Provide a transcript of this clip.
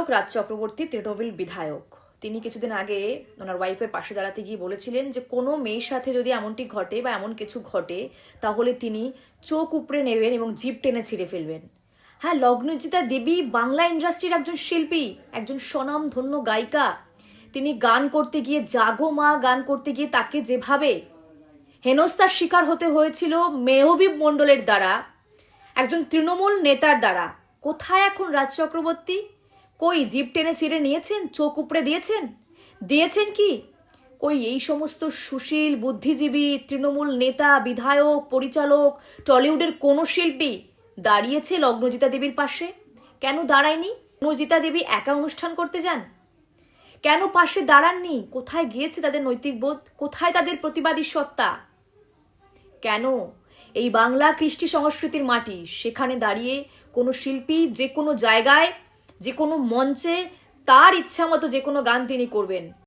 পরিচালক রাজ চক্রবর্তী তৃণমূল বিধায়ক। তিনি কিছুদিন আগে ওনার ওয়াইফের পাশে দাঁড়াতে গিয়ে বলেছিলেন যে কোনো মেয়ের সাথে যদি এমনটি ঘটে বা এমন কিছু ঘটে তাহলে তিনি চোখ উপড়ে নেবেন এবং জিভ টেনে ছিঁড়ে ফেলবেন। হ্যাঁ, লগ্নজিতা দেবী বাংলা ইন্ডাস্ট্রির একজন শিল্পী, একজন স্বনামধন্য গায়িকা। তিনি গান করতে গিয়ে, জাগো মা গান করতে গিয়ে তাকে যেভাবে হেনস্থার শিকার হতে হয়েছিল মেহবিব মণ্ডলের দ্বারা, একজন তৃণমূল নেতার দ্বারা, কোথায় এখন রাজ চক্রবর্তী? কই জিভ টেনে ছিঁড়ে নিয়েছেন? চোখ উপড়ে দিয়েছেন কি? কই এই সমস্ত সুশীল বুদ্ধিজীবী তৃণমূল নেতা, বিধায়ক, পরিচালক, টলিউডের কোনো শিল্পী দাঁড়িয়েছে লগ্নজিতা দেবীর পাশে? কেন দাঁড়ায়নি? লগ্নজিতা দেবী একা অনুষ্ঠান করতে যান? কেন পাশে দাঁড়াননি? কোথায় গিয়েছে তাদের নৈতিক বোধ? কোথায় তাদের প্রতিবাদী সত্তা? কেন এই বাংলা কৃষ্টি সংস্কৃতির মাটি, সেখানে দাঁড়িয়ে কোনো শিল্পী যে কোনো জায়গায়, যে কোনো মঞ্চে তার ইচ্ছা মতো যে কোনো গান তিনি করবেন?